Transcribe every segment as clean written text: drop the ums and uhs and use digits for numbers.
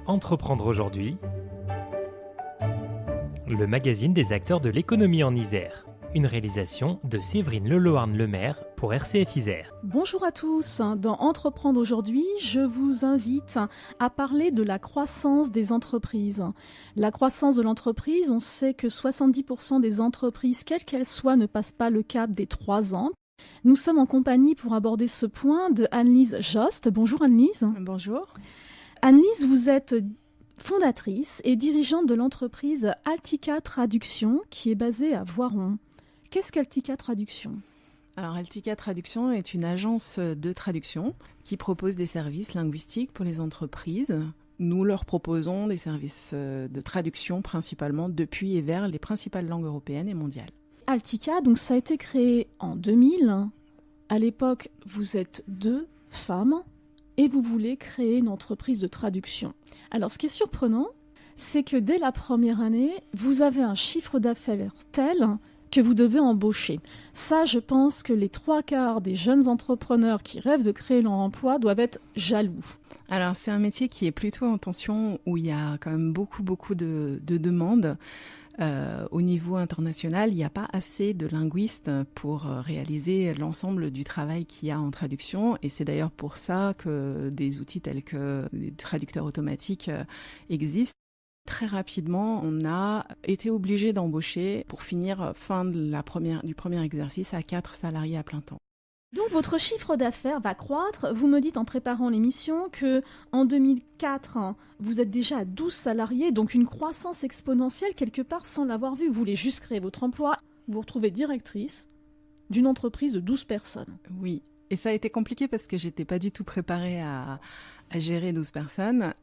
Entreprendre aujourd'hui, le magazine des acteurs de l'économie en Isère. Une réalisation de Séverine Leloarn-Lemaire pour RCF Isère. Bonjour à tous, dans Entreprendre aujourd'hui, je vous invite à parler de la croissance des entreprises. La croissance de l'entreprise, on sait que 70% des entreprises, quelles qu'elles soient, ne passent pas le cap des 3 ans. Nous sommes en compagnie pour aborder ce point de Anne-Lise Jost. Bonjour Anne-Lise. Bonjour. Anne-Lise, vous êtes fondatrice et dirigeante de l'entreprise Altica Traduction qui est basée à Voiron. Qu'est-ce qu'Altica Traduction ? Alors, Altica Traduction est une agence de traduction qui propose des services linguistiques pour les entreprises. Nous leur proposons des services de traduction principalement depuis et vers les principales langues européennes et mondiales. Altica, donc ça a été créé en 2000. À l'époque, vous êtes 2 femmes et vous voulez créer une entreprise de traduction. Alors, ce qui est surprenant, c'est que dès la première année, vous avez un chiffre d'affaires tel que vous devez embaucher. Ça, je pense que les 3/4 des jeunes entrepreneurs qui rêvent de créer leur emploi doivent être jaloux. Alors, c'est un métier qui est plutôt en tension, où il y a quand même beaucoup de demandes. Au niveau international, il n'y a pas assez de linguistes pour réaliser l'ensemble du travail qu'il y a en traduction. Et c'est d'ailleurs pour ça que des outils tels que des traducteurs automatiques existent. Très rapidement, on a été obligé d'embaucher pour finir du premier exercice à 4 salariés à plein temps. Donc votre chiffre d'affaires va croître. Vous me dites en préparant l'émission que en 2004, vous êtes déjà à 12 salariés, donc une croissance exponentielle quelque part sans l'avoir vu. Vous voulez juste créer votre emploi, vous vous retrouvez directrice d'une entreprise de 12 personnes. Oui, et ça a été compliqué parce que j'étais pas du tout préparée à gérer 12 personnes.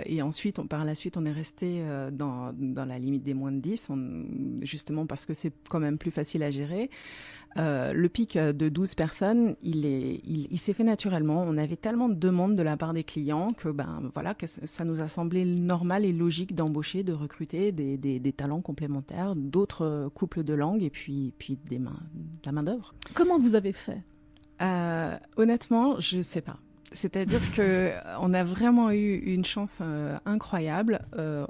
Et ensuite, par la suite, on est resté dans la limite des moins de 10, justement parce que c'est quand même plus facile à gérer. Le pic de 12 personnes, il s'est fait naturellement. On avait tellement de demandes de la part des clients que ça nous a semblé normal et logique d'embaucher, de recruter des talents complémentaires, d'autres couples de langues et puis de la main-d'œuvre. Comment vous avez fait ? Honnêtement, je sais pas. C'est-à-dire qu'on a vraiment eu une chance incroyable.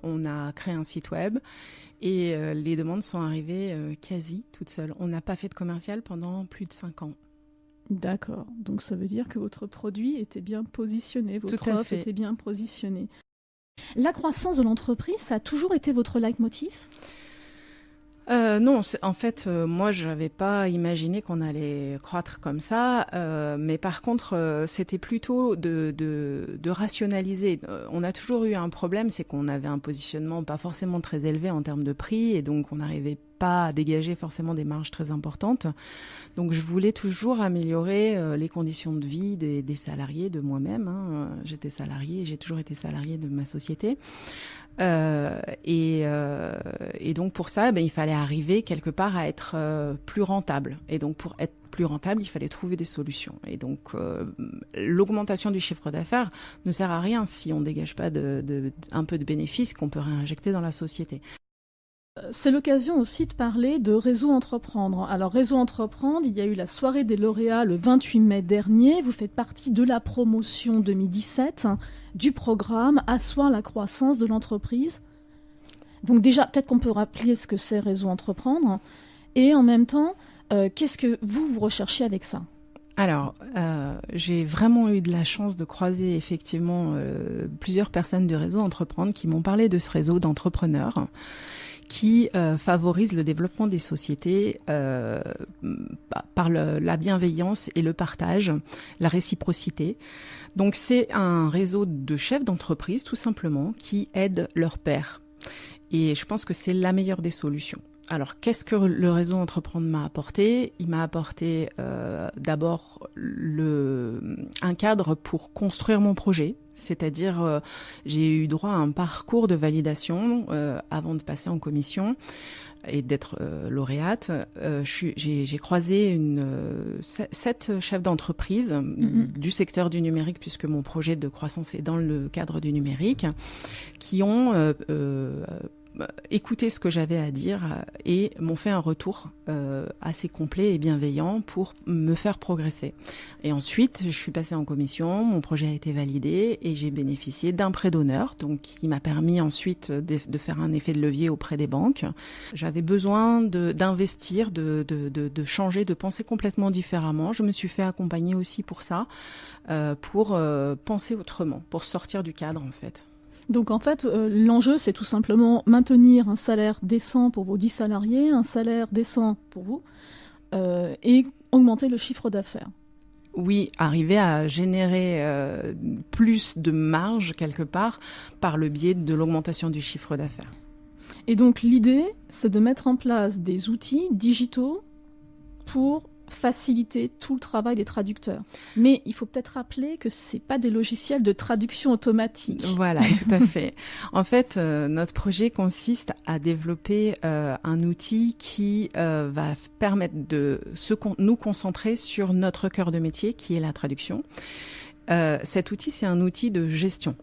On a créé un site web et les demandes sont arrivées quasi toutes seules. On n'a pas fait de commercial pendant plus de 5 ans. D'accord. Donc ça veut dire que votre produit était bien positionné, votre offre était bien positionnée. La croissance de l'entreprise, ça a toujours été votre leitmotiv ? Non, en fait, moi, je n'avais pas imaginé qu'on allait croître comme ça. Mais par contre, c'était plutôt de rationaliser. On a toujours eu un problème, c'est qu'on avait un positionnement pas forcément très élevé en termes de prix, et donc on n'arrivait pas à dégager forcément des marges très importantes. Donc, je voulais toujours améliorer les conditions de vie des salariés, de moi-même. J'étais salariée, j'ai toujours été salariée de ma société. Et donc pour ça, il fallait arriver quelque part à être plus rentable. Et donc pour être plus rentable, il fallait trouver des solutions. Et donc l'augmentation du chiffre d'affaires ne sert à rien si on ne dégage pas un peu de bénéfices qu'on peut réinjecter dans la société. C'est l'occasion aussi de parler de Réseau Entreprendre. Alors Réseau Entreprendre, il y a eu la soirée des lauréats le 28 mai dernier. Vous faites partie de la promotion 2017 du programme Asseoir la croissance de l'entreprise. Donc déjà, peut-être qu'on peut rappeler ce que c'est Réseau Entreprendre. Et en même temps, qu'est-ce que vous recherchez avec ça ? Alors, j'ai vraiment eu de la chance de croiser effectivement plusieurs personnes du Réseau Entreprendre qui m'ont parlé de ce réseau d'entrepreneurs qui favorise le développement des sociétés par la bienveillance et le partage, la réciprocité. Donc c'est un réseau de chefs d'entreprise tout simplement qui aident leurs pairs. Et je pense que c'est la meilleure des solutions. Alors, qu'est-ce que le réseau Entreprendre m'a apporté ? Il m'a apporté d'abord un cadre pour construire mon projet. C'est-à-dire, j'ai eu droit à un parcours de validation avant de passer en commission et d'être lauréate. J'ai croisé 7 chefs d'entreprise du secteur du numérique, puisque mon projet de croissance est dans le cadre du numérique, qui ont écouté ce que j'avais à dire et m'ont fait un retour assez complet et bienveillant pour me faire progresser. Et ensuite, je suis passée en commission, mon projet a été validé et j'ai bénéficié d'un prêt d'honneur, donc qui m'a permis ensuite de faire un effet de levier auprès des banques. J'avais besoin d'investir, de changer, de penser complètement différemment. Je me suis fait accompagner aussi pour ça, pour penser autrement, pour sortir du cadre en fait. Donc en fait, l'enjeu, c'est tout simplement maintenir un salaire décent pour vos 10 salariés, un salaire décent pour vous, et augmenter le chiffre d'affaires. Oui, arriver à générer plus de marge quelque part par le biais de l'augmentation du chiffre d'affaires. Et donc l'idée, c'est de mettre en place des outils digitaux pour faciliter tout le travail des traducteurs. Mais il faut peut-être rappeler que ce n'est pas des logiciels de traduction automatique. Voilà, tout à fait. En fait, notre projet consiste à développer un outil qui va permettre de nous concentrer sur notre cœur de métier, qui est la traduction. Cet outil, c'est un outil de gestion.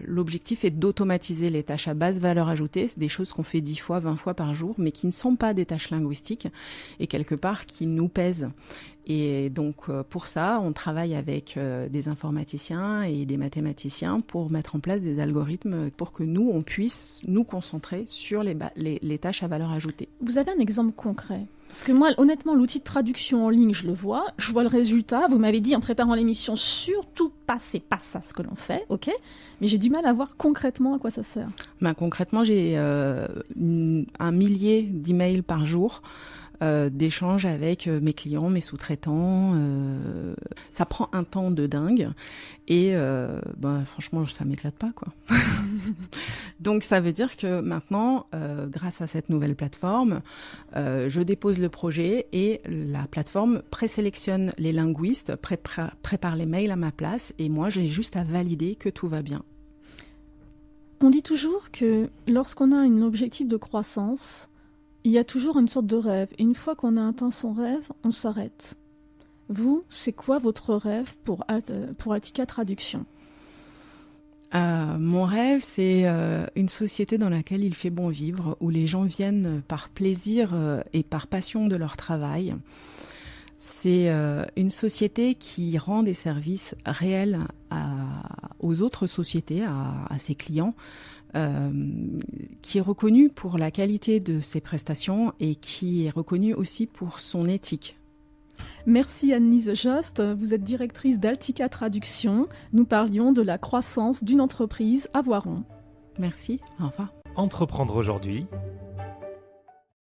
L'objectif est d'automatiser les tâches à basse valeur ajoutée, c'est des choses qu'on fait 10 fois, 20 fois par jour, mais qui ne sont pas des tâches linguistiques et quelque part qui nous pèsent. Et donc pour ça, on travaille avec des informaticiens et des mathématiciens pour mettre en place des algorithmes pour que nous, on puisse nous concentrer sur les tâches à valeur ajoutée. Vous avez un exemple concret ? Parce que moi, honnêtement, l'outil de traduction en ligne, je vois le résultat. Vous m'avez dit en préparant l'émission, surtout pas, c'est pas ça ce que l'on fait, ok ? Mais j'ai du mal à voir concrètement à quoi ça sert. Concrètement, j'ai 1 millier d'emails par jour. D'échanges avec mes clients, mes sous-traitants. Ça prend un temps de dingue et franchement, ça m'éclate pas, quoi. Donc, ça veut dire que maintenant, grâce à cette nouvelle plateforme, je dépose le projet et la plateforme présélectionne les linguistes, prépare les mails à ma place et moi, j'ai juste à valider que tout va bien. On dit toujours que lorsqu'on a un objectif de croissance, il y a toujours une sorte de rêve. Et une fois qu'on a atteint son rêve, on s'arrête. Vous, c'est quoi votre rêve pour Altica Traduction ? Mon rêve, c'est une société dans laquelle il fait bon vivre, où les gens viennent par plaisir et par passion de leur travail. C'est une société qui rend des services réels aux autres sociétés, à ses clients, qui est reconnue pour la qualité de ses prestations et qui est reconnue aussi pour son éthique. Merci Anne-Lise Jost, vous êtes directrice d'Altica Traduction. Nous parlions de la croissance d'une entreprise à Voiron. Merci, au revoir. Entreprendre aujourd'hui,